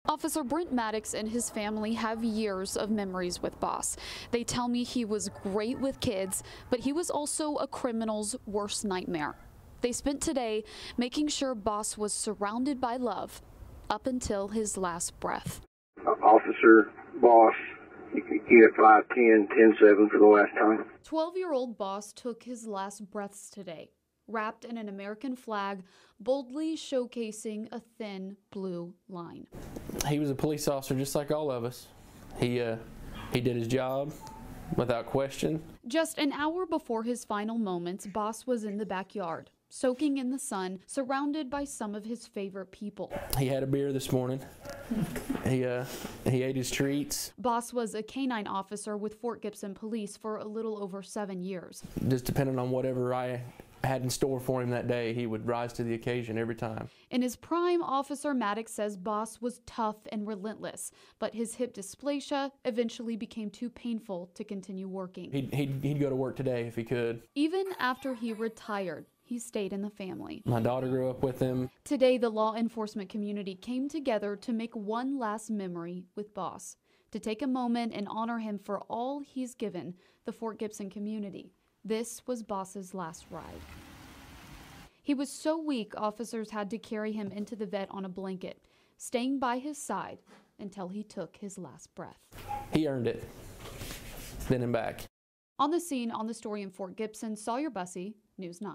Officer Brent Maddock and his family have years of memories with Boss. They tell me he was great with kids, but he was also a criminal's worst nightmare. They spent today making sure Boss was surrounded by love up until his last breath. Officer Boss, you could get 5-10, 10-7 for the last time. 12-year-old Boss took his last breaths today, wrapped in an American flag, boldly showcasing a thin blue line. He was a police officer just like all of us. He did his job without question. Just an hour before his final moments, Boss was in the backyard, soaking in the sun, surrounded by some of his favorite people. He had a beer this morning. He ate his treats. Boss was a K-9 officer with Fort Gibson Police for a little over 7 years. Just depending on whatever I had in store for him that day, he would rise to the occasion every time. In his prime, Officer Maddock says Boss was tough and relentless, but his hip dysplasia eventually became too painful to continue working. He'd go to work today if he could. Even after he retired, he stayed in the family. My daughter grew up with him. Today, the law enforcement community came together to make one last memory with Boss, to take a moment and honor him for all he's given the Fort Gibson community. This was Boss's last ride. He was so weak, officers had to carry him into the vet on a blanket, staying by his side until he took his last breath. He earned it, then and back. On the scene, on the story in Fort Gibson, Sawyer Bussey, News 9.